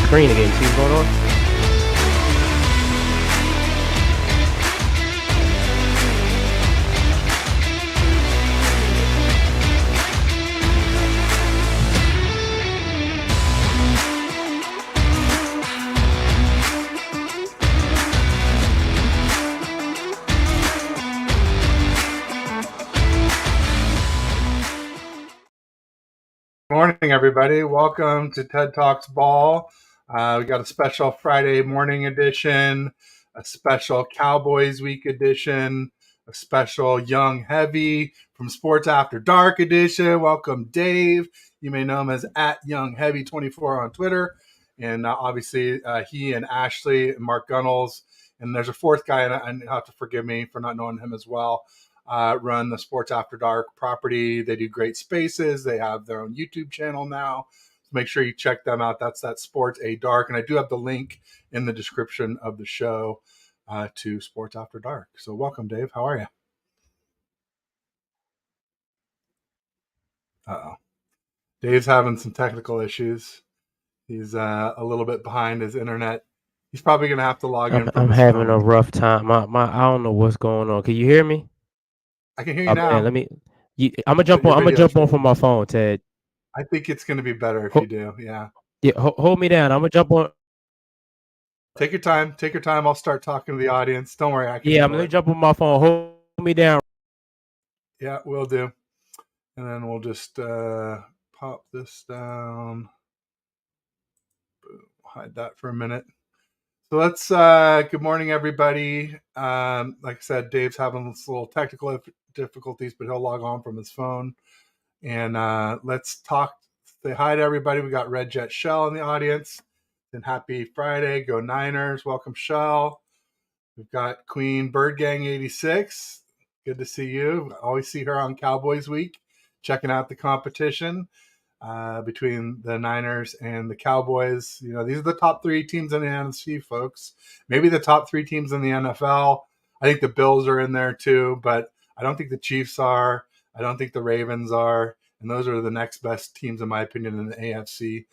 screen again. See what's going on? Morning, everybody. Welcome to TED Talks Ball. We got a special Friday morning edition, a special Cowboys week edition, a special Young Heavy from Sports After Dark edition. Welcome, Dave. You may know him as at Young Heavy 24 on Twitter. And obviously, he and Ashley and Mark Gunnels. And there's a fourth guy, and you have to forgive me for not knowing him as well. Run the Sports After Dark property. They do great spaces. They have their own YouTube channel now. So make sure you check them out. That's that Sports A Dark. And I do have the link in the description of the show to Sports After Dark. So welcome, Dave. How are you? Uh-oh. Dave's having some technical issues. He's a little bit behind his internet. He's probably going to have to log in from I'm his having a phone. rough time. I don't know what's going on. Can you hear me? I can hear you Oh man, now. I'm gonna jump on. Your I'm gonna video's jump on fading. from my phone, Ted. I think it's going to be better if you do. Yeah. Hold me down. I'm gonna jump on. Take your time. Take your time. I'll start talking to the audience. Don't worry. I can Yeah, I'm handle gonna it. jump on my phone. Hold me down. Yeah, we'll do. And then we'll just pop this down. Hide that for a minute. So let's, good morning, everybody. Like I said, Dave's having this little technical difficulties, but he'll log on from his phone. And let's talk, say hi to everybody. We got Red Jet Shell in the audience. And happy Friday. Go Niners. Welcome, Shell. We've got Queen Bird Gang 86. Good to see you. I always see her on Cowboys Week, checking out the competition between the Niners and the Cowboys. You know, these are the top three teams in the NFC, folks. Maybe the top three teams in the NFL. I think the Bills are in there too, but I don't think the Chiefs are. I don't think the Ravens are. And those are the next best teams, in my opinion, in the AFC.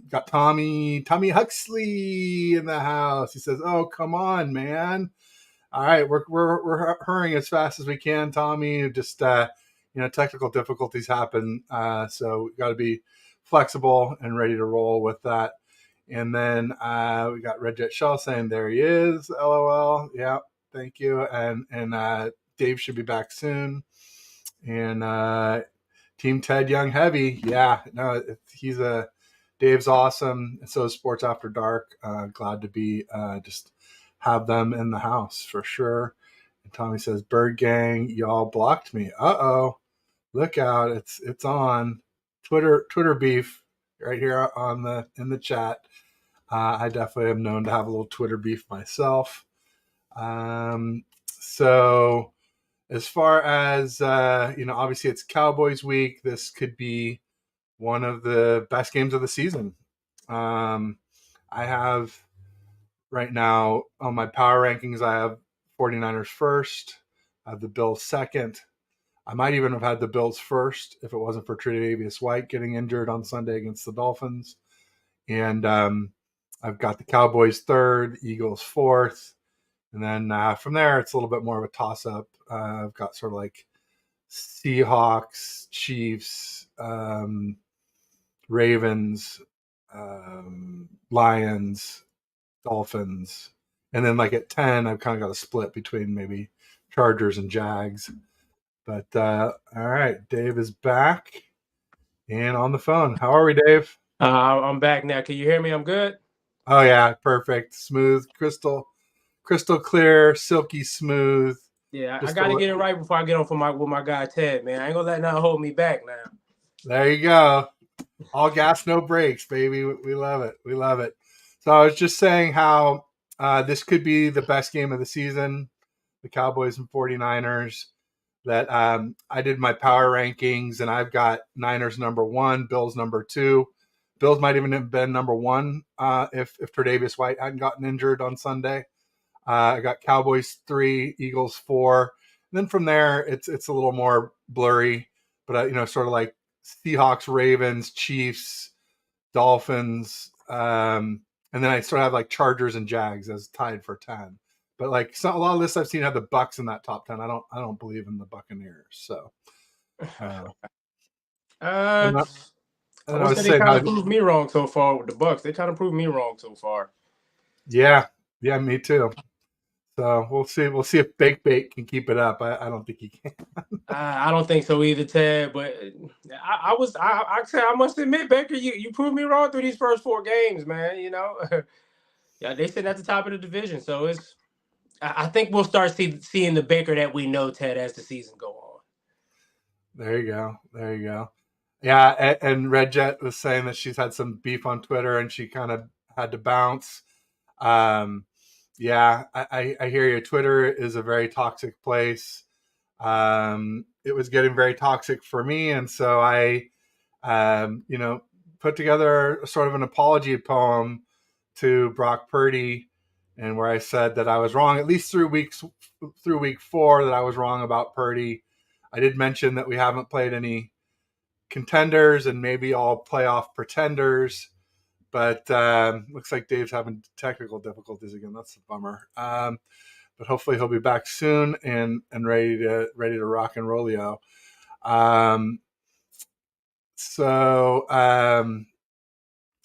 Got Tommy Huxley in the house. He says, "Oh, come on, man! All right, we're hurrying as fast as we can, Tommy. Just technical difficulties happen, so we got to be flexible and ready to roll with that." And then we got Red Jet Shell saying, "There he is, LOL." Yeah, thank you. And Dave should be back soon. And Team Ted Young Heavy, yeah, no, he's a Dave's awesome. And so is Sports After Dark. Glad to be just have them in the house for sure. And Tommy says, "Bird Gang, y'all blocked me. Uh-oh. Look out. It's on. Twitter beef right here in the chat. I definitely am known to have a little Twitter beef myself. So as far as obviously it's Cowboys week. This could be one of the best games of the season. I have right now on my power rankings, I have 49ers first. I have the Bills second. I might even have had the Bills first if it wasn't for Tre'Davious White getting injured on Sunday against the Dolphins. And I've got the Cowboys third, Eagles fourth. And then from there, it's a little bit more of a toss-up. I've got sort of like Seahawks, Chiefs, Ravens, Lions, Dolphins. And then like at 10, I've kind of got a split between maybe Chargers and Jags. But all right, Dave is back and on the phone. How are we, Dave? I'm back now. Can you hear me? I'm good. Oh yeah, perfect. Smooth, crystal clear, silky smooth. Yeah, I Just got to get it right before I get on with my guy Ted. Man, I ain't gonna let nothing hold me back now. There you go. All gas, no brakes, baby. We love it. We love it. So I was just saying how this could be the best game of the season, the Cowboys and 49ers. That I did my power rankings, and I've got Niners number one, Bills number two. Bills might even have been number one if Tre'Davious White hadn't gotten injured on Sunday. I got Cowboys 3, Eagles 4. And then from there, it's a little more blurry, but sort of like Seahawks, Ravens, Chiefs, Dolphins, And then I sort of have like Chargers and Jags as tied for 10. But like a lot of lists I've seen have the Bucks in that top 10. I don't believe in the Buccaneers. So and, Uh, I and I would was say they saying, kind of proved me wrong so far with the Bucks. They kind of proved me wrong so far. yeah, me too. So we'll see. We'll see if Bake Bake can keep it up. I don't think he can. I don't think so either, Ted. But I said I must admit, Baker, you proved me wrong through these first 4 games, man. Yeah, they sitting at the top of the division, so I think we'll start seeing the Baker that we know, Ted, as the season go on. There you go. There you go. Yeah, and Red Jet was saying that she's had some beef on Twitter and she kind of had to bounce. Um, yeah, I hear you. Twitter is a very toxic place. It was getting very toxic for me, and so I, put together sort of an apology poem to Brock Purdy, and where I said that I was wrong at least through week 4 that I was wrong about Purdy. I did mention that we haven't played any contenders and maybe all playoff pretenders, but looks like Dave's having technical difficulties again. That's a bummer. But hopefully he'll be back soon and ready to rock and rollio.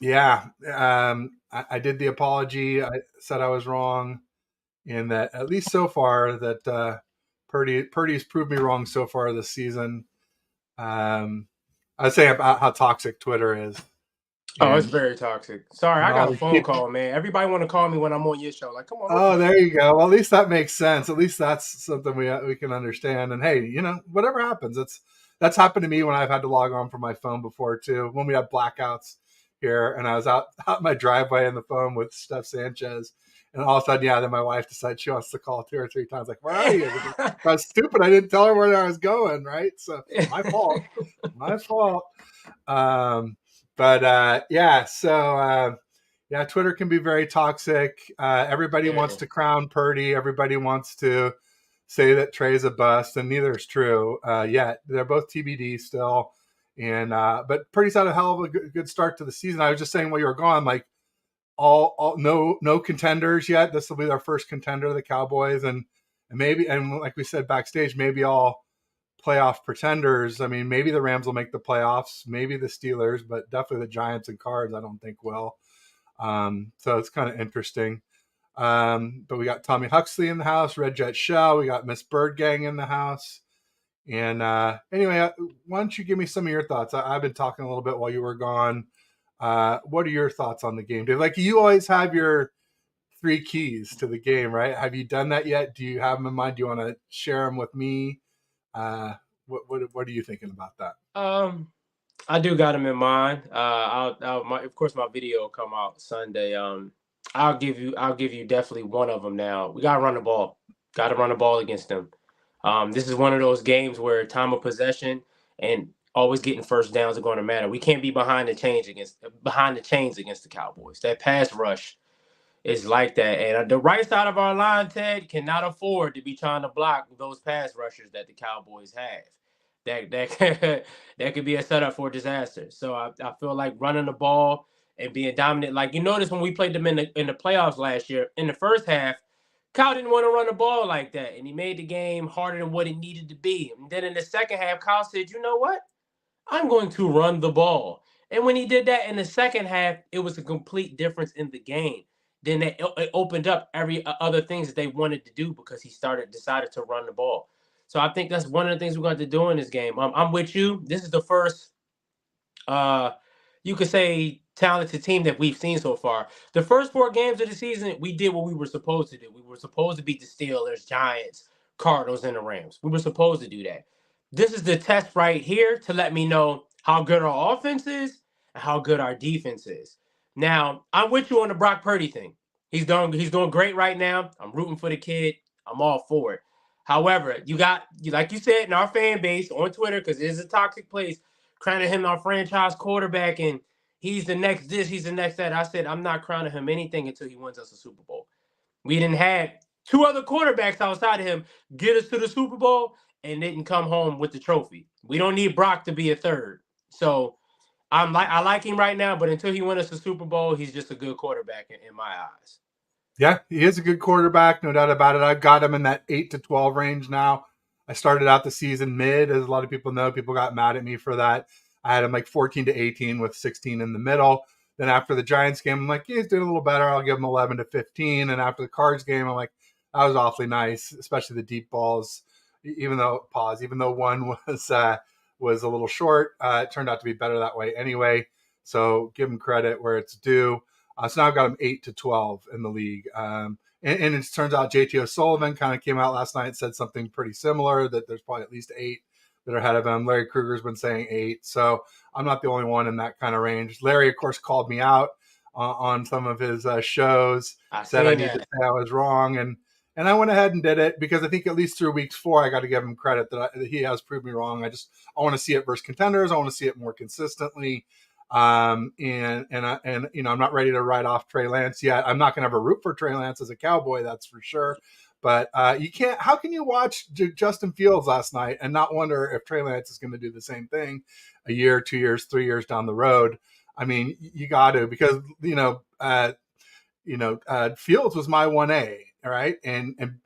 Yeah, I did the apology. I said I was wrong, and that at least so far that Purdy's proved me wrong so far this season. I was saying about how toxic Twitter is, Oh, it's and very toxic. Sorry, and I got all a the phone call, man. Everybody want to call me when I'm on your show. Like, come on, don't oh, do there that. you go. Well, at least that makes sense. At least that's something we can understand. And hey, whatever happens, that's happened to me when I've had to log on from my phone before too. When we had blackouts here, and I was out my driveway on the phone with Steph Sanchez, and all of a sudden, yeah, then my wife decides she wants to call 2 or 3 times. Like, where are you? Because I was stupid. I didn't tell her where I was going. Right, so my fault. My fault. But yeah, so. Yeah, Twitter can be very toxic. Everybody wants Yeah. to crown Purdy. Everybody wants to say that Trey's a bust, and neither is true yet. They're both TBD still. And but Purdy's had a hell of a good start to the season. I was just saying while you were gone, like all no contenders yet. This will be our first contender, the Cowboys, and maybe, and like we said backstage, maybe all playoff pretenders. I mean, maybe the Rams will make the playoffs, maybe the Steelers, but definitely the Giants and Cards I don't think will. So it's kind of interesting. But we got Tommy Huxley in the house, Red Jet Shell. We got Miss Bird Gang in the house. And anyway, why don't you give me some of your thoughts? I've been talking a little bit while you were gone. What are your thoughts on the game, Dave? Like, you always have your 3 keys to the game, right? Have you done that yet? Do you have them in mind? Do you want to share them with me? What are you thinking about that? I do got him in mind. Of course, my video will come out Sunday. I'll give you definitely one of them. Now we gotta run the ball. Got to run the ball against them. This is one of those games where time of possession and always getting first downs are going to matter. We can't be behind the chains against the Cowboys. That pass rush is like that. And the right side of our line, Ted, cannot afford to be trying to block those pass rushers that the Cowboys have. That that could be a setup for disaster. So I feel like running the ball and being dominant. Like, you notice when we played them in the playoffs last year, in the first half, Kyle didn't want to run the ball like that, and he made the game harder than what it needed to be. And then in the second half, Kyle said, "You know what? I'm going to run the ball." And when he did that in the second half, it was a complete difference in the game. Then it opened up every other things that they wanted to do because he decided to run the ball. So I think that's one of the things we're going to do in this game. I'm with you. This is the first uh, you could say talented team that we've seen so far. The first 4 games of the season, we did what we were supposed to do. We were supposed to beat the Steelers, Giants, Cardinals, and the Rams. We were supposed to do that. This is the test right here to let me know how good our offense is and how good our defense is. Now, I'm with you on the Brock Purdy thing. He's doing great right now. I'm rooting for the kid. I'm all for it. However, like you said, in our fan base on Twitter, because it is a toxic place, crowning him our franchise quarterback and he's the next this, he's the next that. I said, I'm not crowning him anything until he wins us a Super Bowl. We didn't have 2 other quarterbacks outside of him get us to the Super Bowl and didn't come home with the trophy. We don't need Brock to be a third. So I like him right now, but until he wins us the Super Bowl, he's just a good quarterback in my eyes. Yeah, he is a good quarterback, no doubt about it. I've got him in that 8 to 12 range now. I started out the season mid, as a lot of people know. People got mad at me for that. I had him like 14 to 18 with 16 in the middle. Then after the Giants game, I'm like, yeah, he's doing a little better. I'll give him 11 to 15. And after the Cards game, I'm like, that was awfully nice, especially the deep balls. Even though one was a little short, it turned out to be better that way anyway. So give him credit where it's due. So now I've got him 8 to 12 in the league. And it turns out JT O'Sullivan kind of came out last night and said something pretty similar, that there's probably at least 8 that are ahead of him. Larry Krueger's been saying 8. So I'm not the only one in that kind of range. Larry, of course, called me out on some of his shows, I said I seen need to that. say I was wrong. And I went ahead and did it because I think at least through weeks 4, I got to give him credit that he has proved me wrong. I want to see it versus contenders. I want to see it more consistently. I'm not ready to write off Trey Lance yet. I'm not going to ever root for Trey Lance as a Cowboy, that's for sure. But you can't. How can you watch Justin Fields last night and not wonder if Trey Lance is going to do the same thing a year, 2 years, 3 years down the road? I mean, you got to, because Fields was my 1A, all right, and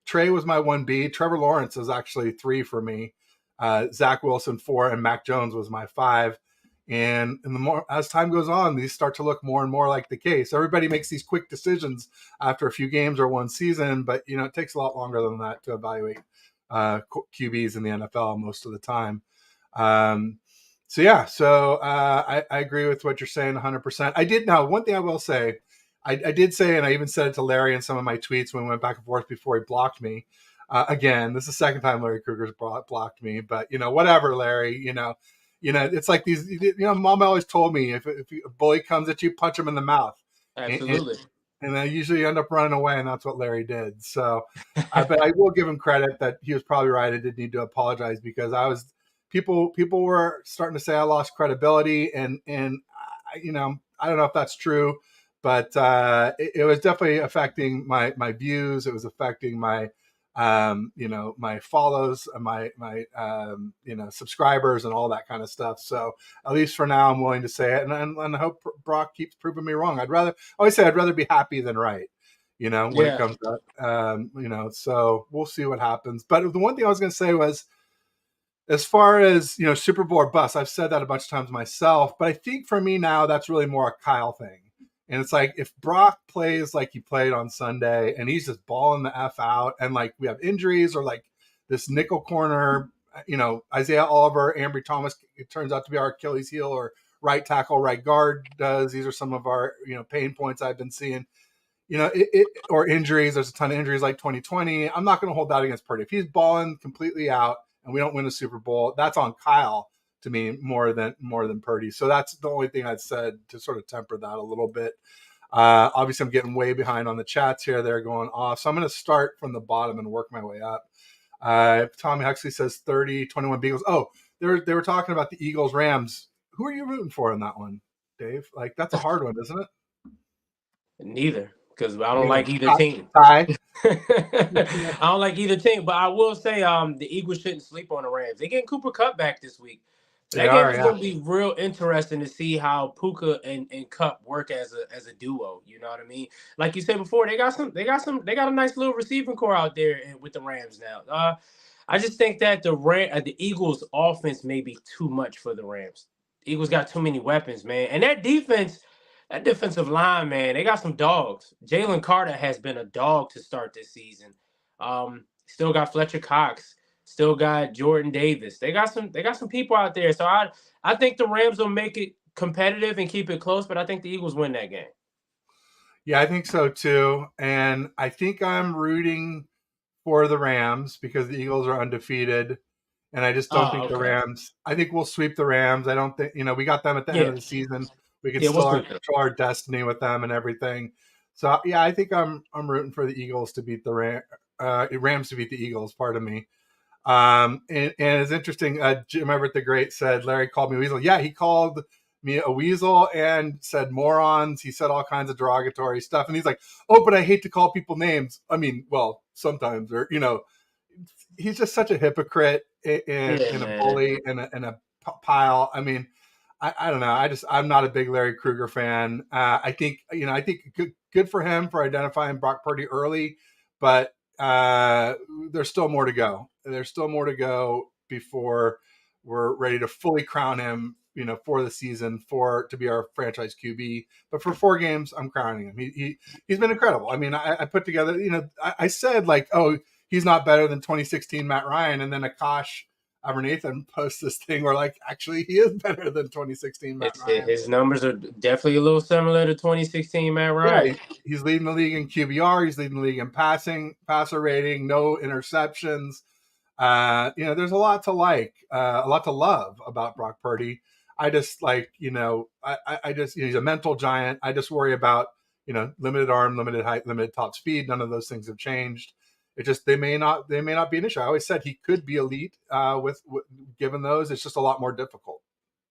Trey was my 1B. Trevor Lawrence is actually 3 for me. Zach Wilson 4, and Mac Jones was my 5. And the more as time goes on, these start to look more and more like the case. Everybody makes these quick decisions after a few games or one season, but it takes a lot longer than that to evaluate QBs in the NFL most of the time. I agree with what you're saying 100%. I did now. One thing I will say, I did say, and I even said it to Larry in some of my tweets when we went back and forth before he blocked me. Again, this is the second time Larry Krueger's blocked me, but whatever, Larry. It's like these. Mom always told me if a bully comes at you, punch him in the mouth, and, Absolutely. and I usually end up running away, and that's what Larry did. So, but I will give him credit that he was probably right. I did need to apologize because people were starting to say I lost credibility, and I don't know if that's true, but it was definitely affecting my views. It was affecting my my follows, my subscribers, and all that kind of stuff. So at least for now, I'm willing to say it, and I hope Brock keeps proving me wrong. I always say I'd rather be happy than right. When it Yeah. comes to so we'll see what happens. But the one thing I was going to say was, as far as Super Bowl or bust, I've said that a bunch of times myself, but I think for me now that's really more a Kyle thing. And it's like, if Brock plays like he played on Sunday and he's just balling the F out, and like we have injuries, or like this nickel corner, Isaiah Oliver, Ambry Thomas, it turns out to be our Achilles heel, or right tackle, right guard does. These are some of our pain points I've been seeing. Or injuries. There's a ton of injuries like 2020. I'm not going to hold that against Purdy. If he's balling completely out and we don't win a Super Bowl, that's on Kyle to me more than Purdy. So that's the only thing I'd said to sort of temper that a little bit. Obviously, I'm getting way behind on the chats here. They're going off. So I'm going to start from the bottom and work my way up. Tommy Huxley says 30-21 Beagles. Oh, they were talking about the Eagles Rams. Who are you rooting for in that one, Dave? Like, that's a hard one, isn't it? Neither, because I don't Neither. like either team. Ty. I don't like either team, but I will say the Eagles shouldn't sleep on the Rams. They getting Cooper Cup back this week. So They that game are, is yeah. gonna be real interesting to see how Puka and Cup work as a duo. You know what I mean? Like you said before, they got a nice little receiving core out there with the Rams now. I just think that the Eagles offense may be too much for the Rams. Eagles got too many weapons, man. And that defensive line, man, they got some dogs. Jalen Carter has been a dog to start this season. Still got Fletcher Cox. Still got Jordan Davis. They got some people out there. So I think the Rams will make it competitive and keep it close, but I think the Eagles win that game. Yeah, I think so too. And I think I'm rooting for the Rams because the Eagles are undefeated. And I just don't Oh, think the okay. Rams, I think we'll sweep the Rams. I don't think, we got them at the end Yeah. of the season. We can Yeah, we'll still sweep them. control our destiny with them and everything. So yeah, I think I'm rooting for the Eagles to beat the Rams to beat the Eagles, pardon me. And it's interesting. Jim Everett the Great said Larry called me a weasel. Yeah, he called me a weasel and said morons. He said all kinds of derogatory stuff. And he's like, oh, but I hate to call people names. I mean, well, sometimes, or, he's just such a hypocrite and Yeah, a man. bully and a pile. I mean, I don't know. I'm not a big Larry Krueger fan. I think good for him for identifying Brock Purdy early, but there's still more to go. There's still more to go before we're ready to fully crown him. For the season, for to be our franchise QB. But for 4 games, I'm crowning him. He's been incredible. I mean, I put together. I said like, oh, he's not better than 2016 Matt Ryan, and then Akash Abernathan posts this thing where like actually he is better than 2016 Matt Ryan. His numbers are definitely a little similar to 2016 Matt Yeah, Ryan. he's leading the league in QBR. He's leading the league in passer rating, no interceptions. There's a lot to like, a lot to love about Brock Purdy. I just like, I just, he's a mental giant. I just worry about, limited arm, limited height, limited top speed. None of those things have changed. It just, they may not be an issue. I always said he could be elite with given those. It's just a lot more difficult.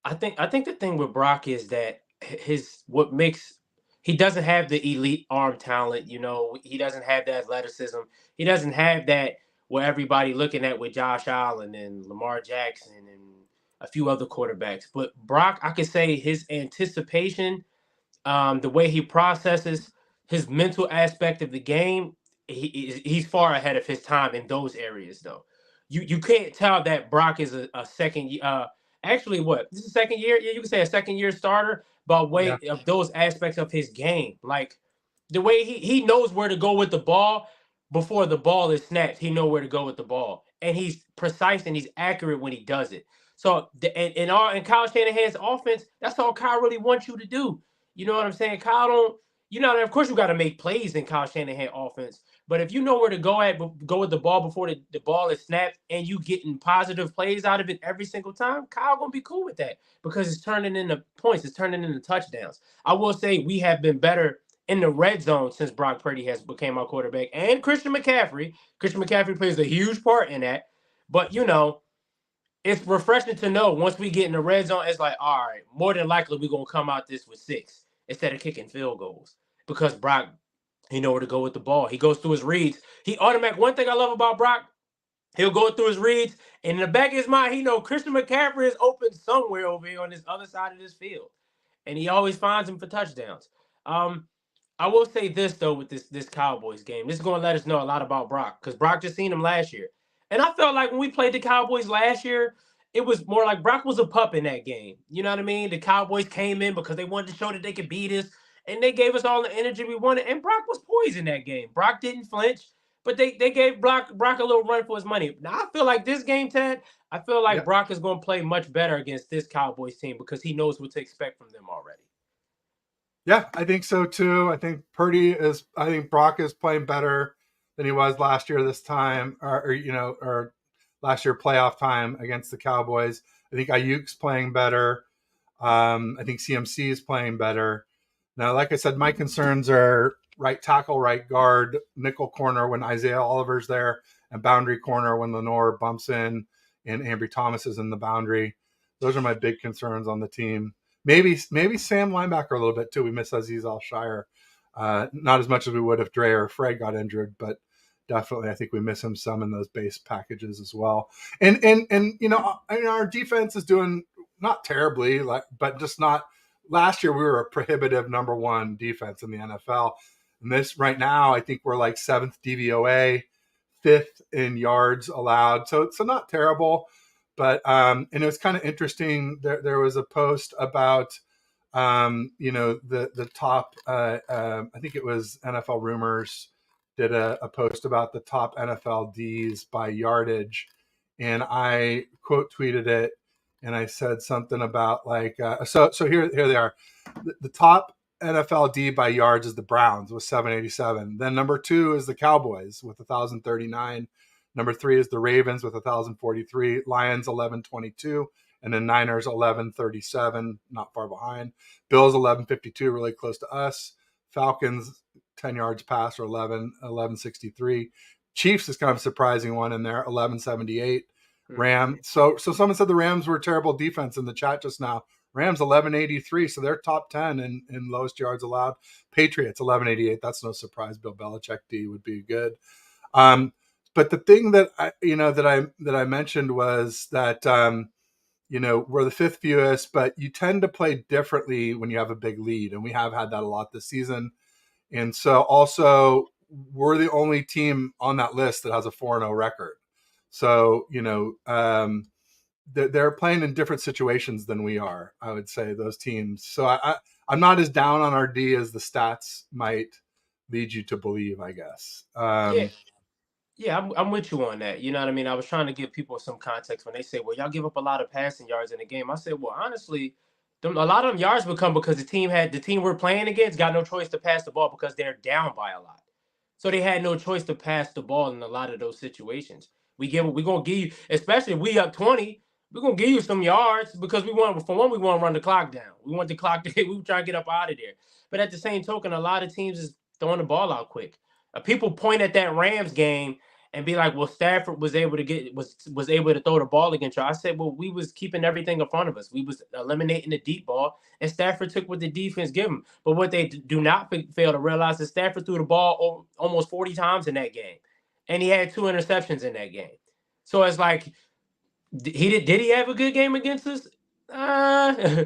I think the thing with Brock is that his what makes he doesn't have the elite arm talent. He doesn't have the athleticism. He doesn't have that where everybody looking at with Josh Allen and Lamar Jackson and a few other quarterbacks. But Brock, I could say his anticipation, the way he processes his mental aspect of the game, he's far ahead of his time in those areas. Though you can't tell that Brock is a second. Actually, what this is second year? Yeah, you can say a second year starter by Yeah. way of those aspects of his game, like the way he knows where to go with the ball before the ball is snapped. He know where to go with the ball, and he's precise and he's accurate when he does it. So in Kyle Shanahan's offense, that's all Kyle really wants you to do. You know what I'm saying? Kyle don't. Of course you got to make plays in Kyle Shanahan offense, but if you know where to go with the ball before the ball is snapped, and you getting positive plays out of it every single time, Kyle gonna be cool with that because it's turning into points, it's turning into touchdowns. I will say we have been better in the red zone since Brock Purdy has became our quarterback, and Christian McCaffrey. Christian McCaffrey plays a huge part in that, but it's refreshing to know once we get in the red zone, it's like, all right, more than likely we're gonna come out this with 6 instead of kicking field goals. Because Brock, he know where to go with the ball. He goes through his reads. He automatic. One thing I love about Brock, he'll go through his reads, and in the back of his mind, he know Christian McCaffrey is open somewhere over here on this other side of this field, and he always finds him for touchdowns. Um, I will say this though with this Cowboys game, this is going to let us know a lot about Brock because Brock just seen him last year, and I felt like when we played the Cowboys last year, it was more like Brock was a pup in that game. You know what I mean? The Cowboys came in because they wanted to show that they could beat us, and they gave us all the energy we wanted. And Brock was poised in that game. Brock didn't flinch, but they gave Brock a little run for his money. Now I feel like this game, Ted. I feel like Yeah. Brock is going to play much better against this Cowboys team because he knows what to expect from them already. Yeah, I think so too. I think Brock is playing better than he was last year this time, or last year playoff time against the Cowboys. I think Ayuk's playing better. I think CMC is playing better. Now, like I said, my concerns are right tackle, right guard, nickel corner when Isaiah Oliver's there, and boundary corner when Lenore bumps in and Ambry Thomas is in the boundary. Those are my big concerns on the team. Maybe Sam linebacker a little bit too. We miss Aziz Al-Shire. Not as much as we would if Dre or Frey got injured, but definitely I think we miss him some in those base packages as well. And our defense is doing not terribly, but just not. Last year we were a prohibitive number 1 defense in the NFL. And this right now, I think we're like 7th DVOA, 5th in yards allowed. So not terrible. But and it was kind of interesting. There was a post about the top. I think it was NFL Rumors did a post about the top NFL Ds by yardage, and I quote tweeted it, and I said something about like so here they are. The top NFL D by yards is the Browns with 787. Then number 2 is the Cowboys with 1,039. Number 3 is the Ravens with 1,043. Lions 1,122. And then Niners 1,137, not far behind. Bills 1,152, really close to us. Falcons 10 yards pass or 1,163. Chiefs is kind of a surprising one in there, 1,178. Ram. So someone said the Rams were a terrible defense in the chat just now. Rams 1183, so they're top 10 in lowest yards allowed. Patriots 1188. That's no surprise. Bill Belichick D would be good. But the thing that I mentioned was that we're the fifth fewest, but you tend to play differently when you have a big lead. And we have had that a lot this season. And so also, we're the only team on that list that has a 4-0 record. So, they're playing in different situations than we are, I would say, those teams. So I'm not as down on our D as the stats might lead you to believe, I guess. Yeah, yeah, I'm with you on that. You know what I mean? I was trying to give people some context when they say, "Well, y'all give up a lot of passing yards in the game." I said, "Well, honestly, a lot of them yards would come because the team we're playing against got no choice to pass the ball because they're down by a lot, so they had no choice to pass the ball in a lot of those situations. We're gonna give you, especially if we up 20, we're gonna give you some yards because we want to run the clock down. We want the clock. We try to get up out of there. But at the same token, a lot of teams is throwing the ball out quick. People point at that Rams game and be like, "Well, Stafford was able to throw the ball against you." I said, "Well, we was keeping everything in front of us. We was eliminating the deep ball, and Stafford took what the defense gave him. But what they do not fail to realize is Stafford threw the ball almost 40 times in that game, and he had 2 interceptions in that game. So it's like he did he have a good game against us? Uh,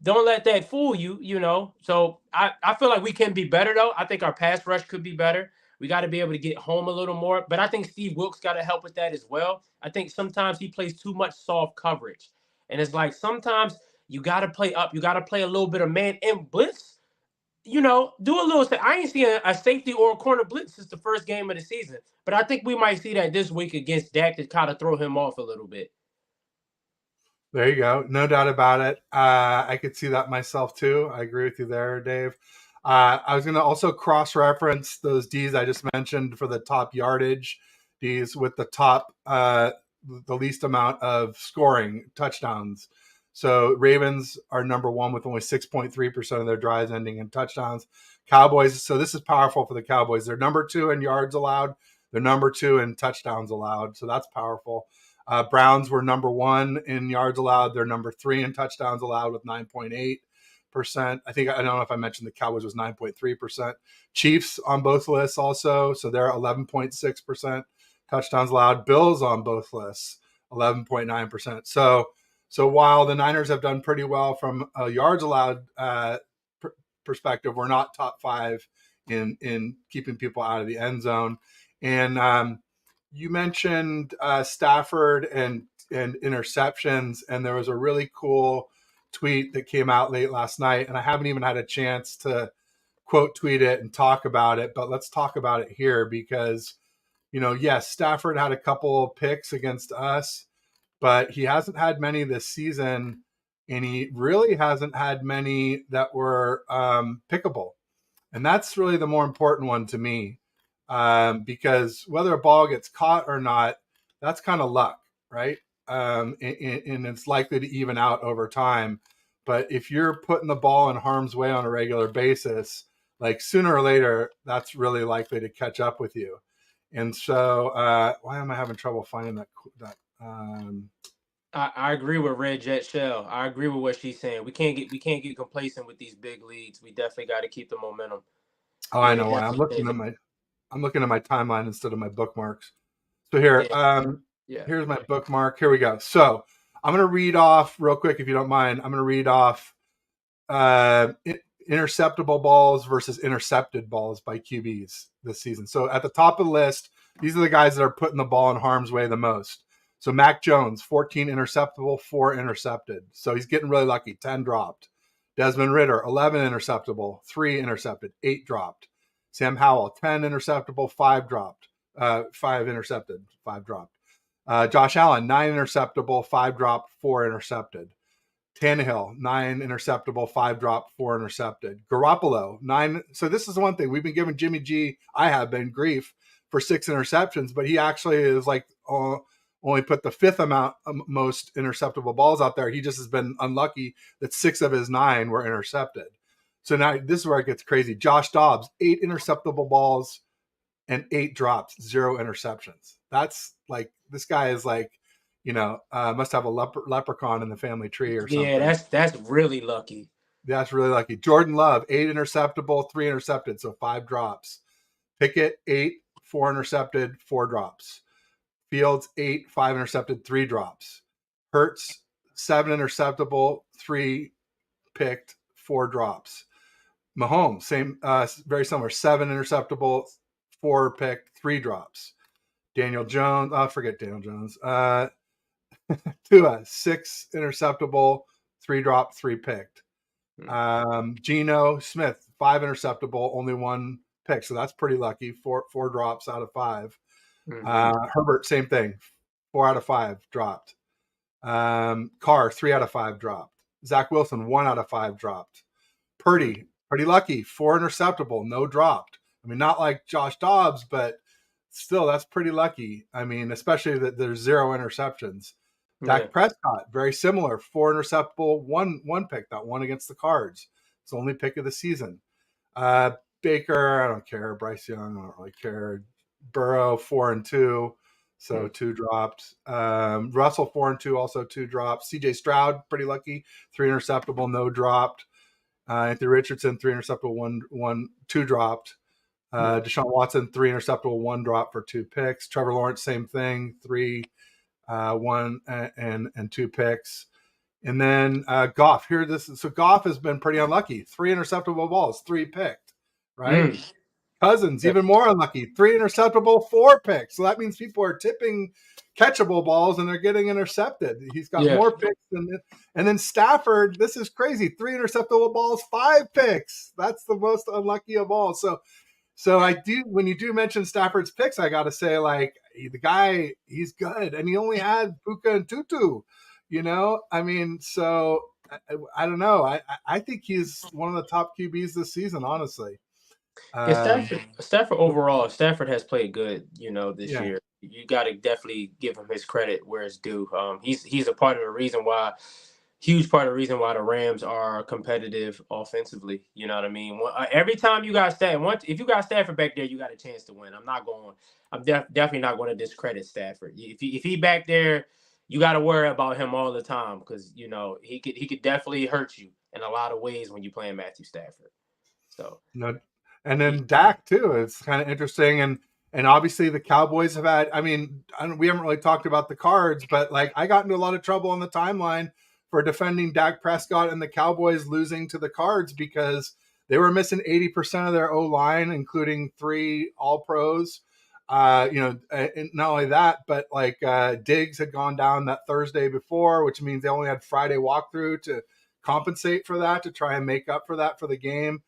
don't let that fool you, you know. So I feel like we can be better though. I think our pass rush could be better. We got to be able to get home a little more. But I think Steve Wilkes got to help with that as well. I think sometimes he plays too much soft coverage. And it's like sometimes you got to play up. You got to play a little bit of man and blitz. Do a little. I ain't seen a safety or a corner blitz since the first game of the season. But I think we might see that this week against Dak to kind of throw him off a little bit. There you go. No doubt about it. I could see that myself too. I agree with you there, Dave. I was going to also cross reference those D's I just mentioned for the top yardage D's with the least amount of scoring touchdowns. So Ravens are number one with only 6.3% of their drives ending in touchdowns. Cowboys, so this is powerful for the Cowboys. They're number two in yards allowed. They're number two in touchdowns allowed. So that's powerful. Browns were number one in yards allowed. They're number three in touchdowns allowed with 9.8%. I don't know if I mentioned the Cowboys was 9.3%. Chiefs on both lists also. So they're 11.6% touchdowns allowed. Bills on both lists, 11.9%. So while the Niners have done pretty well from a yards allowed perspective, we're not top five in keeping people out of the end zone. And you mentioned Stafford and interceptions, and there was a really cool tweet that came out late last night, and I haven't even had a chance to quote tweet it and talk about it, but let's talk about it here because, yes, Stafford had a couple picks against us, but he hasn't had many this season, and he really hasn't had many that were pickable. And that's really the more important one to me, because whether a ball gets caught or not, that's kind of luck, right? And it's likely to even out over time. But if you're putting the ball in harm's way on a regular basis, like sooner or later, that's really likely to catch up with you. And so, why am I having trouble finding that? I agree with Red Jet Shell. I agree with what she's saying. We can't get complacent with these big leads. We definitely got to keep the momentum. Oh, I Yeah, it know why. definitely plays. I'm looking at my timeline instead of my bookmarks. So Yeah, yeah. here's my bookmark. Here we go. So I'm going to read off real quick, if you don't mind. I'm going to read off uh, interceptable balls versus intercepted balls by QBs this season. So at the top of the list, these are the guys that are putting the ball in harm's way the most. So Mac Jones, 14 interceptable, 4 intercepted. So he's getting really lucky. 10 dropped. Desmond Ritter, 11 interceptable, 3 intercepted, 8 dropped. Sam Howell, 10 interceptable, 5 dropped. 5 intercepted, 5 dropped. Josh Allen, 9 interceptable, 5 dropped, 4 intercepted. Tannehill, 9 interceptable, 5 dropped, 4 intercepted. Garoppolo, 9. So this is the one thing we've been giving Jimmy G. I have been grief for 6 interceptions, but he actually is like only put the fifth amount most interceptable balls out there. He just has been unlucky that 6 of his 9 were intercepted. So now this is where it gets crazy. Josh Dobbs, 8 interceptable balls and 8 drops, 0 interceptions. That's like, this guy is like, must have a leprechaun in the family tree or Yeah, something. that's really lucky. That's really lucky. Jordan Love, 8 interceptable, 3 intercepted, so 5 drops. Pickett, 8, 4 intercepted, 4 drops. Fields, 8, 5 intercepted, 3 drops. Hurts, 7 interceptable, 3 picked, 4 drops. Mahomes, same, very similar. 7 interceptable, 4 picked, 3 drops. Daniel Jones, forget Daniel Jones. Tua, 6 interceptable, 3 dropped, 3 picked. Geno Smith, 5 interceptable, only 1 pick, so that's pretty lucky. Four drops out of 5. Herbert, same thing, 4 out of 5 dropped. Carr, 3 out of 5 dropped. Zach Wilson, 1 out of 5 dropped. Purdy, pretty lucky, 4 interceptable, no dropped. I mean, not like Josh Dobbs, but still, that's pretty lucky. I mean, especially that there's 0 interceptions. Dak Prescott, very similar, 4 interceptable, one pick, that one against the Cards. It's the only pick of the season. Baker, I don't care. Bryce Young, I don't really care. Burrow, 4 and 2, so 2 dropped. Russell, 4 and 2, also 2 drops. CJ Stroud, pretty lucky, 3 interceptable, no dropped. Anthony Richardson, 3 interceptable, 2 dropped. Deshaun Watson, 3 interceptable, 1 drop for 2 picks. Trevor Lawrence, same thing, 3, 1 and 2 picks. And then Goff. So Goff has been pretty unlucky. 3 interceptable balls, 3 picked, right? Cousins, even more unlucky. 3 interceptable, 4 picks. So that means people are tipping catchable balls and they're getting intercepted. He's got more picks and then Stafford, this is crazy. 3 interceptable balls, 5 picks. That's the most unlucky of all. So I do, when you do mention Stafford's picks, I got to say, like, the guy, he's good. And he only had Puka and Tutu, I mean, so I don't know. I think he's one of the top QBs this season, honestly. Stafford overall, Stafford has played good, this year. You got to definitely give him his credit where it's due. He's a part of the reason why, huge part of the reason why the Rams are competitive offensively. You know what I mean? Every time you got Stafford, if you got Stafford back there, you got a chance to win. I'm definitely not going to discredit Stafford. If he back there, you got to worry about him all the time because he could definitely hurt you in a lot of ways when you're playing Matthew Stafford. So. And then Dak too. It's kind of interesting, and obviously the Cowboys have had. I mean, we haven't really talked about the Cards, but like I got into a lot of trouble on the timeline for defending Dak Prescott and the Cowboys losing to the Cards because they were missing 80% of their O line, including 3 All Pros. And not only that, but like Diggs had gone down that Thursday before, which means they only had Friday walkthrough to compensate for that, to try and make up for that for the game.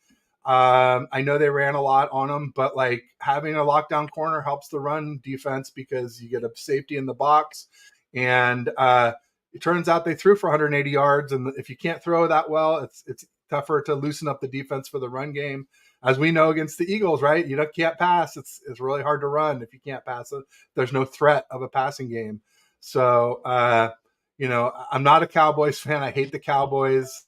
I know they ran a lot on them, but like having a lockdown corner helps the run defense because you get a safety in the box. And it turns out they threw for 180 yards. And if you can't throw that well, it's tougher to loosen up the defense for the run game. As we know against the Eagles, right? You can't pass. It's really hard to run if you can't pass it. There's no threat of a passing game. So, I'm not a Cowboys fan. I hate the Cowboys.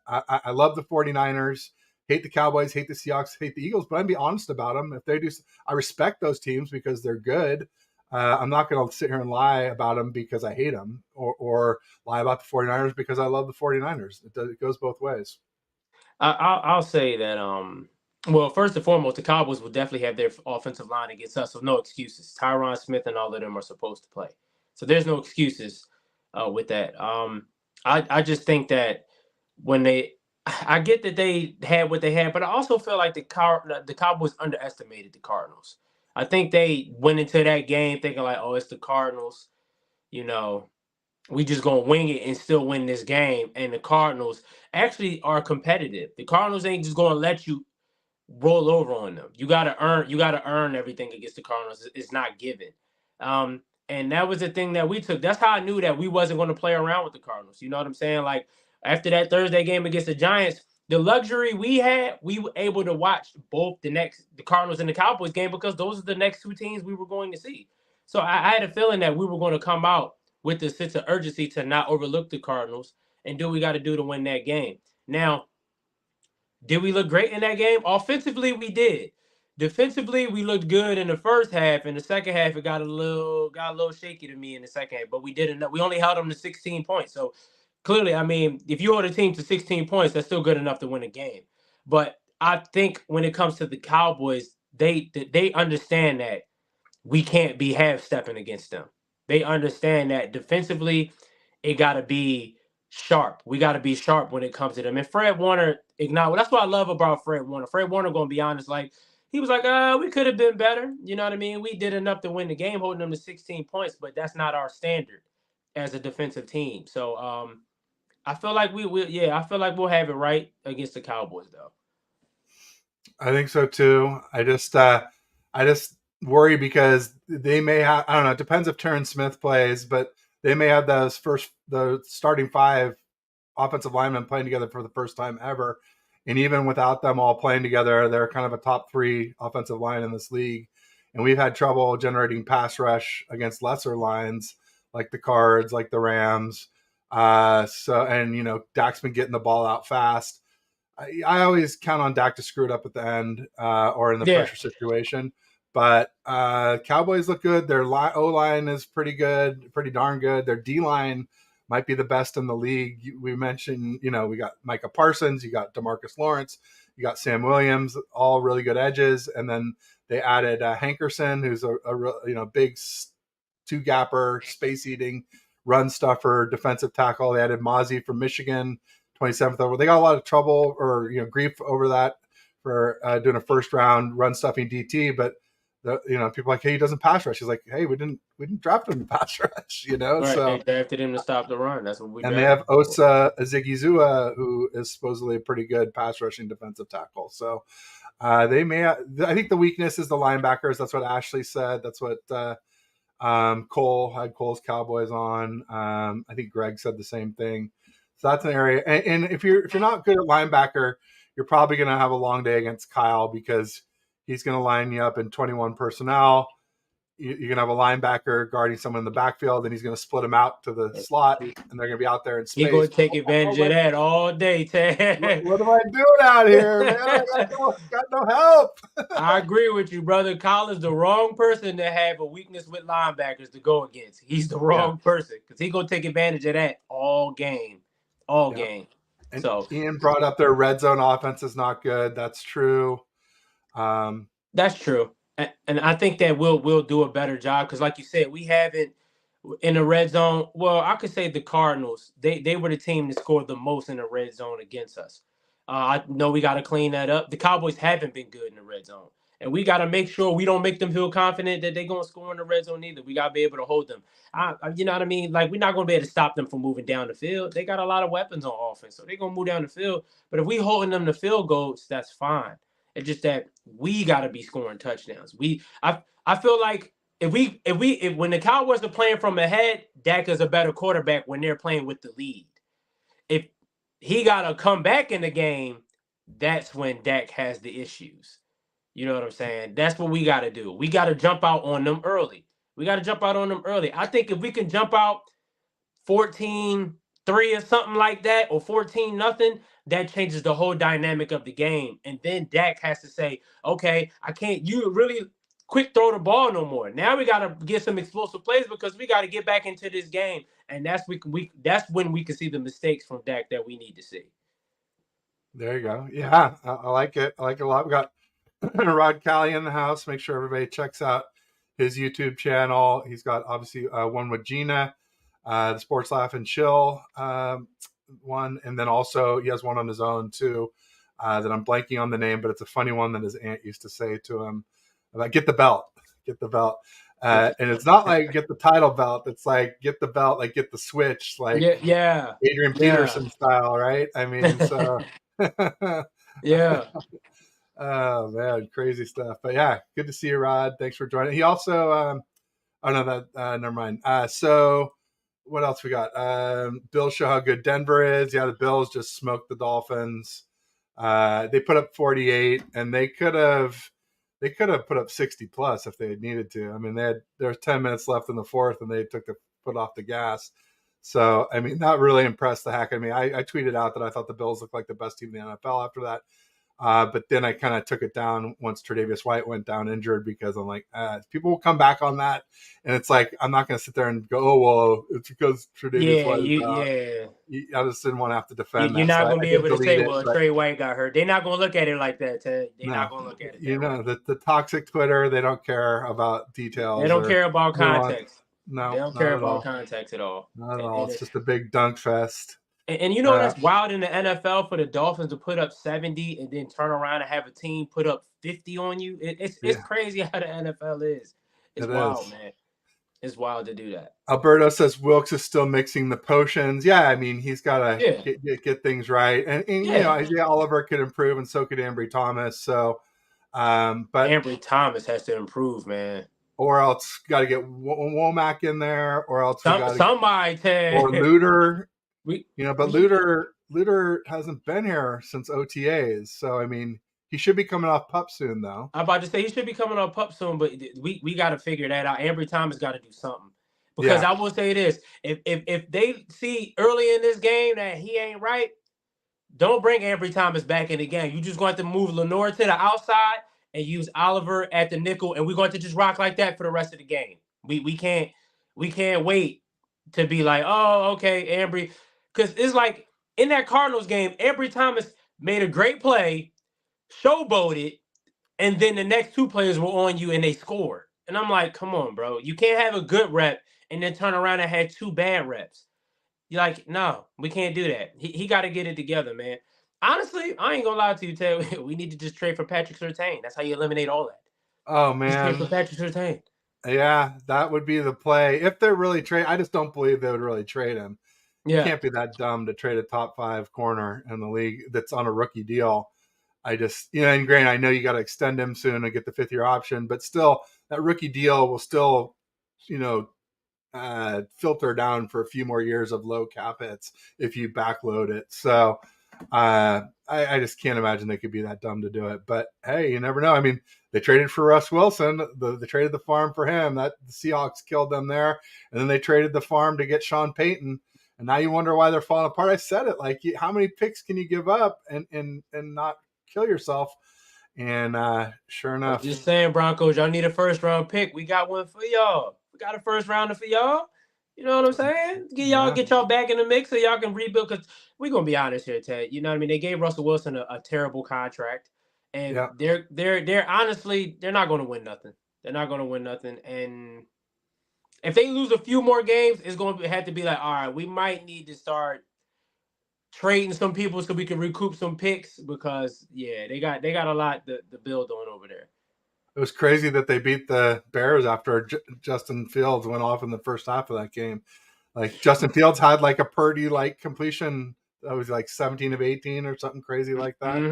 I love the 49ers. Hate the Cowboys, hate the Seahawks, hate the Eagles, but I'd be honest about them. If they do, I respect those teams because they're good. I'm not going to sit here and lie about them because I hate them or lie about the 49ers because I love the 49ers. It goes both ways. I'll say that, well, first and foremost, the Cowboys will definitely have their offensive line against us, so no excuses. Tyron Smith and all of them are supposed to play. So there's no excuses with that. I just think that I get that they had what they had, but I also feel like the Cowboys underestimated the Cardinals. I think they went into that game thinking like, oh, it's the Cardinals, we just gonna wing it and still win this game. And the Cardinals actually are competitive. The Cardinals ain't just gonna let you roll over on them. You gotta earn everything against the Cardinals. It's not given. And that was the thing that we took. That's how I knew that we wasn't going to play around with the Cardinals. You know what I'm saying? Like after that Thursday game against the Giants, the luxury we had, we were able to watch both the Cardinals and the Cowboys game because those are the next 2 teams we were going to see. So I had a feeling that we were going to come out with the sense of urgency to not overlook the Cardinals and do what we got to do to win that game. Now, did we look great in that game? Offensively, we did. Defensively, we looked good in the first half. In the second half, it got a little shaky to me in the second half. But we did enough. We only held them to 16 points. So clearly, I mean, if you hold a team to 16 points, that's still good enough to win a game. But I think when it comes to the Cowboys, they understand that we can't be half stepping against them. They understand that defensively, it got to be sharp. We got to be sharp when it comes to them. And Fred Warner ignite. Well, that's what I love about Fred Warner. Fred Warner gonna be honest, like he was like, we could have been better. You know what I mean? We did enough to win the game, holding them to 16 points, but that's not our standard as a defensive team. So I feel like we will. Yeah, I feel like we'll have it right against the Cowboys, though. I think so too. I just worry because they may have. I don't know. It depends if Terrence Smith plays, but they may have the starting five offensive linemen playing together for the first time ever. And even without them all playing together, they're kind of a top three offensive line in this league. And we've had trouble generating pass rush against lesser lines like the Cards, like the Rams. And Dak's been getting the ball out fast. I always count on Dak to screw it up at the end or in the Yeah, pressure situation. But Cowboys look good. Their O line is pretty good, pretty darn good. Their D line might be the best in the league. We mentioned, we got Micah Parsons, you got DeMarcus Lawrence, you got Sam Williams, all really good edges, and then they added Hankerson, who's a big two gapper, space eating, run stuffer, defensive tackle. They added Mozzie from Michigan, 27th over. They got a lot of trouble or grief over that for doing a first round run stuffing DT, but people are like, hey, he doesn't pass rush. He's like, hey, we didn't draft him to pass rush, right. They So, drafted him to stop the run. That's what we and they drafted have him for. Osa Zigizua, who is supposedly a pretty good pass rushing defensive tackle. So they may. I think the weakness is the linebackers. That's what Ashley said. That's what Cole had Cole's Cowboys on. I think Greg said the same thing. So that's an area. And if you're not good at linebacker, you're probably going to have a long day against Kyle because he's going to line you up in 21 personnel. You're going to have a linebacker guarding someone in the backfield, and he's going to split them out to the slot, and they're going to be out there in He space. gonna take advantage of that all day, Ted. What am I doing out here, man? Got no help. I agree with you, brother. Kyle is the wrong person to have a weakness with linebackers to go against. He's the Yeah, wrong person because he gonna take advantage of that all game, all yeah. game. And So Ian brought up their red zone offense is not good. That's true. Um, that's true, and I think that we'll do a better job because, like you said, we haven't in the red zone. Well, I could say the Cardinals. They were the team that scored the most in the red zone against us. I know we got to clean that up. The Cowboys haven't been good in the red zone, and we got to make sure we don't make them feel confident that they're gonna score in the red zone either. We got to be able to hold them. You know what I mean? Like we're not gonna be able to stop them from moving down the field. They got a lot of weapons on offense, so they're gonna move down the field. But if we holding them to field goals, that's fine. It's just that we got to be scoring touchdowns. I feel like if when the Cowboys are playing from ahead, Dak is a better quarterback when they're playing with the lead. If he got to come back in the game, that's when Dak has the issues. You know what I'm saying? That's what we got to do. We got to jump out on them early. We got to jump out on them early. I think if we can jump out 14-3 or something like that, or 14 nothing, that changes the whole dynamic of the game. And then Dak has to say, okay, I can't you really quick throw the ball no more. Now we gotta get some explosive plays because we gotta get back into this game. And that's when we can see the mistakes from Dak that we need to see. there you go. Yeah, I like it. I like it a lot. We got Rod Callie in the house. Make sure everybody checks out his YouTube channel. He's got obviously one with Gina, the Sports Laugh and Chill one, and then also he has one on his own too. That I'm blanking on the name, but it's a funny one that his aunt used to say to him about "Get the belt, get the belt," and it's not like "Get the title belt." It's like "Get the belt," like "Get the switch," like Yeah, yeah, Adrian yeah. Peterson style, right? I mean, so. Yeah. Oh man, crazy stuff. But yeah, good to see you, Rod. Thanks for joining. He also, oh no, that never mind. So what else we got? Bills show how good Denver is. Yeah, the Bills just smoked the Dolphins. They put up 48, and they could have put up 60 plus if they had needed to. I mean, there was 10 minutes left in the fourth, and they took the foot off the gas. So I mean, that really impressed the heck out of me. I tweeted out that I thought the Bills looked like the best team in the NFL after that. But then I kind of took it down once Tre'Davious White went down injured because I'm like, people will come back on that. And it's like, I'm not going to sit there and go, oh, well, it's because Tre'Davious Yeah, White is out. yeah. I just didn't want to have to defend You're that. So not I gonna be did able to delete say, it. "Well, But Trey White got hurt." They're not gonna look at it like that, Ted. They're not no, gonna look at it that way. the toxic Twitter, they don't care about They details don't or care about nuance. context. They No, don't not care at about all. context at all. Not at And all. then It's just a big dunk fest. And you know Uh, that's wild in the NFL for the Dolphins to put up 70 and then turn around and have a team put up 50 on you. It's yeah, crazy how the NFL is. It's it wild, is. man. It's wild to do that. Alberto says Wilkes is still mixing the potions. Yeah, I mean he's got to Yeah, get things right, and you know yeah. Isaiah Oliver could improve, and so could Ambry Thomas. So, but Ambry Thomas has to improve, man. or else got to get Womack in there, or else we got to Somebody or tell Luter. we You know, but we Luter hasn't been here since OTAs, so I mean he should be coming off pup soon though. I'm about to say he should be coming up soon, but we got to figure that out. Ambry Thomas got to do something because Yeah. I will say this: if they see early in this game that he ain't right, don't bring Ambry Thomas back in the game. You just going to have to move Lenore to the outside and use Oliver at the nickel, and we're going to just rock like that for the rest of the game. We can't wait to be like, oh, okay, Ambry, because it's like in that Cardinals game, Ambry Thomas made a great play, showboated, and then the next two players were on you and they scored. And I'm like, come on, bro, you can't have a good rep and then turn around and had two bad reps. You're like, no, we can't do that. He got to get it together, man. Honestly, I ain't gonna lie to you, Ted. We need to just trade for Patrick Surtain. That's how you eliminate all that. Oh Just trade for man. Patrick Surtain. Yeah, that would be the play. If they're really trade, I just don't believe they would really trade him. You Yeah, can't be that dumb to trade a top 5 corner in the league that's on a rookie deal. I just, you know, and granted, I know you got to extend him soon and get the 5th-year option, but still, that rookie deal will still, you know, filter down for a few more years of low cap hits if you backload it. So I just can't imagine they could be that dumb to do it. But hey, you never know. I mean, they traded for Russ Wilson. They traded the farm for him. That the Seahawks killed them there, and then they traded the farm to get Sean Payton. And now you wonder why they're falling apart. I said it, like, how many picks can you give up and not kill yourself? And sure I'm enough, just saying, Broncos, y'all need a first round pick. We got one for y'all. We got a first rounder for y'all. You know what I'm saying? yeah, Get y'all back in the mix so y'all can rebuild. Because we're gonna be honest here, Ted. You know what I mean? They gave Russell Wilson a terrible contract, and yeah. they're honestly they're not gonna win nothing. They're not gonna win nothing. And if they lose a few more games, it's gonna have to be like, all right, we might need to start trading some people so we can recoup some picks because yeah, they got a lot to build on over there. It was crazy that they beat the Bears after Justin Fields went off in the first half of that game. Like Justin Fields had like a Purdy like completion that was like 17 of 18 or something crazy like that.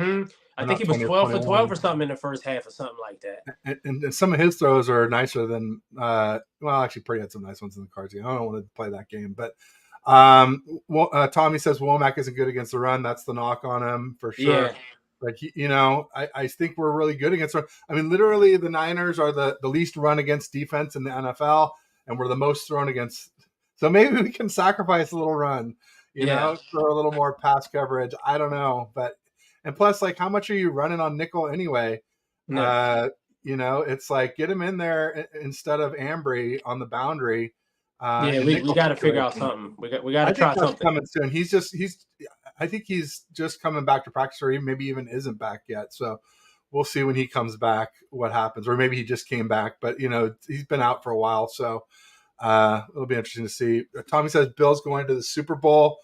I Or think not he was 20 or 12 for 12 21. or something in the first half or something like that. And some of his throws are nicer than well, actually Purdy had some nice ones in the cards. I don't want to play that game, but Tommy says Womack isn't good against the run. That's the knock on him for sure. Yeah, But he, you know, I think we're really good against run. I mean, literally, the Niners are the least run against defense in the NFL, and we're the most thrown against. So maybe we can sacrifice a little run, you yeah, know, for a little more pass coverage. I don't know, but and plus, like, how much are you running on nickel anyway? no, Uh, you know, it's like get him in there instead of Ambry on the boundary yeah. and We nickel got to figure out situation. something. We got to I think try that's something. coming soon. I think he's just coming back to practice, or maybe even isn't back yet. So we'll see when he comes back what happens, or maybe he just came back. But you know, he's been out for a while, so it'll be interesting to see. Tommy says Bill's going to the Super Bowl.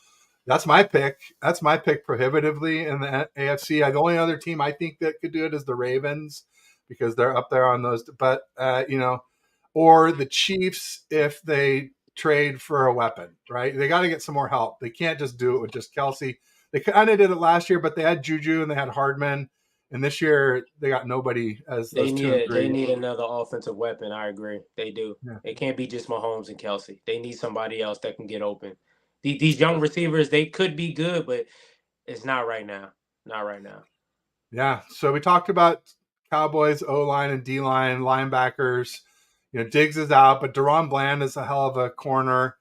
That's my pick. That's my pick prohibitively in the AFC. The only other team I think that could do it is the Ravens because they're up there on those. But you know, or the Chiefs if they trade for a weapon, right? They got to get some more help. They can't just do it with just Kelsey. They kind of did it last year, but they had Juju and they had Hardman, and this year they got nobody as those 2 and They 3. need another offensive weapon. I agree. They do. Yeah, It can't be just Mahomes and Kelsey. They need somebody else that can get open. These young receivers, they could be good, but it's not right now. Not right now. yeah. So we talked about Cowboys O line and D line linebackers. You know, Diggs is out, but Deron Bland is a hell of a corner.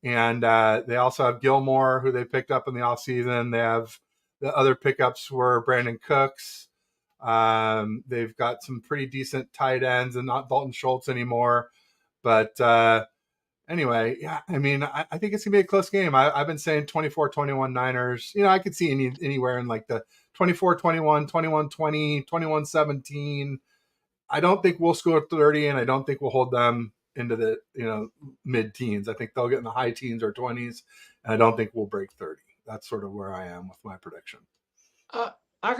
And they also have Gilmore, who they picked up in the offseason. They have the other pickups were Brandon Cooks. They've got some pretty decent tight ends and not Dalton Schultz anymore. But anyway, yeah, I mean, I think it's going to be a close game. I've been saying 24-21 Niners. You know, I could see anywhere in like the 24-21, 21-20, 21-17. I don't think we'll score 30, and I don't think we'll hold them into the mid teens. I think they'll get in the high teens or 20s, and I don't think we'll break 30. that's sort of where I am with my prediction. Uh, I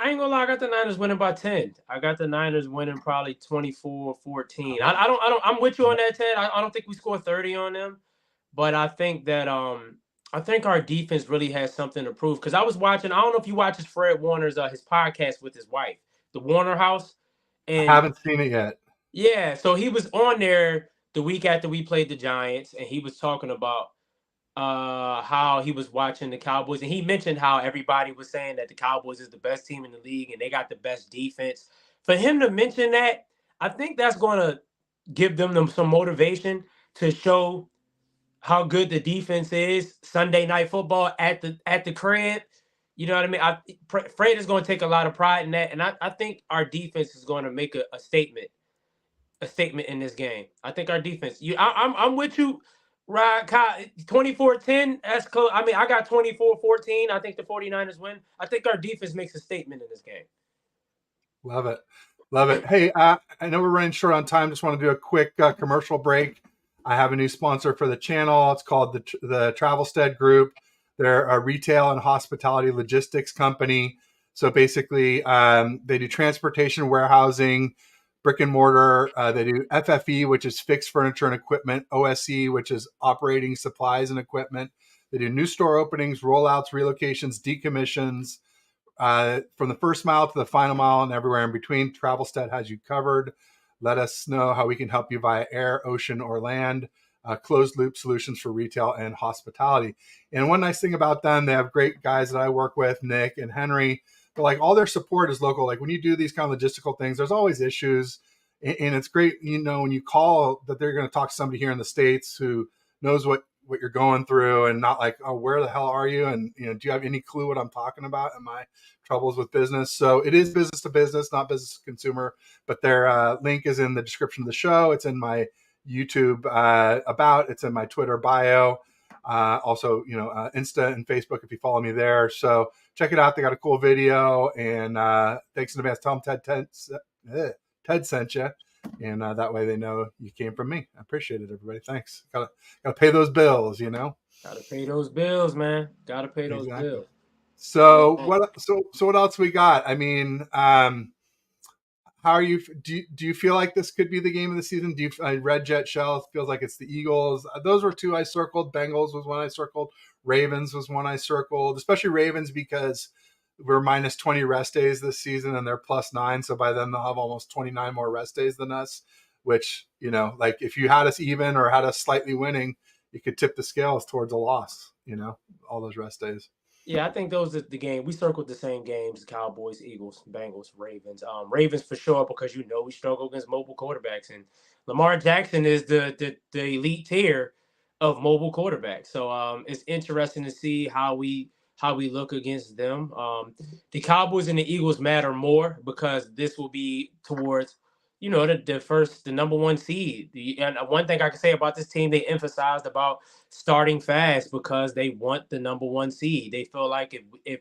ain't gonna lie, I got the Niners winning by 10. I got the Niners winning probably 24-14. I'm with you on that, Ted. I don't think we score 30 on them, but I think our defense really has something to prove. Because I was watching, I don't know if you watch Fred Warner's his podcast with his wife, the Warner House. I And haven't seen it yet. yeah, so he was on there the week after we played the Giants, and he was talking about how he was watching the Cowboys, and he mentioned how everybody was saying that the Cowboys is the best team in the league and they got the best defense. For him to mention that, I think that's going to give them some motivation to show how good the defense is Sunday night football at the crib. You know what I mean? Fred is going to take a lot of pride in that, and I think our defense is going to make a statement in this game. I think our defense. I'm with you, Rod. 24-10. That's close. I mean, I got 24-14. I think the 49ers win. I think our defense makes a statement in this game. Love it. Love it. Hey, I know we're running short on time. Just want to do a quick commercial break. I have a new sponsor for the channel. It's called the Travelstead Group. They're a retail and hospitality logistics company. So basically, they do transportation, warehousing, brick and mortar. They do FFE, which is fixed furniture and equipment, OSE, which is operating supplies and equipment. They do new store openings, rollouts, relocations, decommissions. From the first mile to the final mile and everywhere in between, Travelstead has you covered. Let us know how we can help you via air, ocean, or land. Closed loop solutions for retail and hospitality. And one nice thing about them, they have great guys that I work with, Nick and Henry. But like all their support is local. Like when you do these kind of logistical things, there's always issues. And it's great, when you call that they're going to talk to somebody here in the States who knows what you're going through and not like, oh, where the hell are you? And, do you have any clue what I'm talking about in my troubles with business? So it is business to business, not business to consumer, but their link is in the description of the show. It's in my YouTube it's in my Twitter bio. Also, Insta and Facebook if you follow me there. So check it out. They got a cool video, and thanks in advance. Tell them Ted sent you, and that way they know you came from me. I appreciate it, everybody. Thanks. Gotta pay those bills, Gotta pay those bills, man. Gotta pay those Exactly. bills. So what else we got? I mean, how are you? Do you feel like this could be the game of the season? I read Jet Shell feels like it's the Eagles. Those were two I circled. Bengals was one I circled. Ravens was one I circled. Especially Ravens because we're minus 20 rest days this season and they're plus 9. So by then they'll have almost 29 more rest days than us. Which like if you had us even or had us slightly winning, you could tip the scales towards a loss. All those rest days. Yeah, I think those are the game. We circled the same games: Cowboys, Eagles, Bengals, Ravens. Ravens for sure because we struggle against mobile quarterbacks, and Lamar Jackson is the elite tier of mobile quarterbacks. So it's interesting to see how we look against them. The Cowboys and the Eagles matter more because this will be towards the number one seed. And one thing I can say about this team, they emphasized about starting fast because they want the number one seed. They feel like if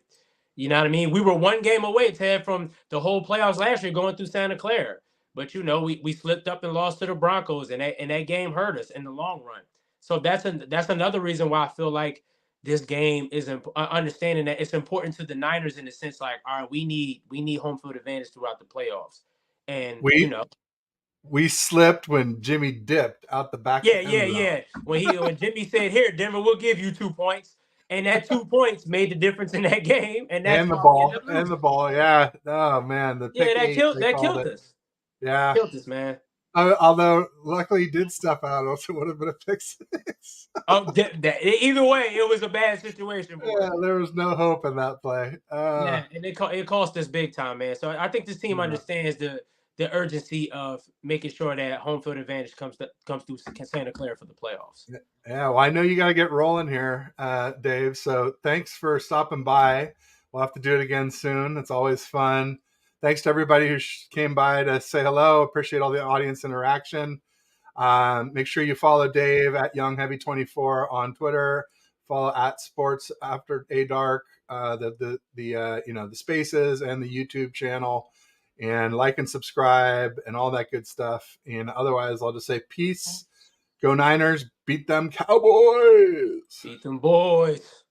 you know what I mean, we were one game away, Ted, from the whole playoffs last year going through Santa Clara. But we slipped up and lost to the Broncos, and that game hurt us in the long run. So that's another reason why I feel like this game is understanding that it's important to the Niners in the sense like, all right, we need home field advantage throughout the playoffs, and We we slipped when Jimmy dipped out the back yeah, end yeah, zone. yeah. When Jimmy said, "Here, Denver, we'll give you 2 points," and that 2 points made the difference in that game, and that's And the why we ball. ended up And the losing. ball. Yeah. Oh man, the Yeah, pick eight they that called killed it. us. Yeah. Killed us, man. Although luckily he did step out, else it would have been a pick six. Oh, either way, it was a bad situation for Yeah, us. there was no hope in that play. Yeah, and it cost us big time, man. So I think this team Yeah. understands the urgency of making sure that home field advantage comes through Santa Clara for the playoffs. Yeah, well, I know you got to get rolling here, Dave. So thanks for stopping by. We'll have to do it again soon. It's always fun. Thanks to everybody who came by to say hello. Appreciate all the audience interaction. Make sure you follow Dave at YoungHeavy24 on Twitter. Follow at Sports After a Dark, the spaces and the YouTube channel, and like and subscribe and all that good stuff. And otherwise, I'll just say peace. Go Niners, beat them Cowboys. Beat them boys.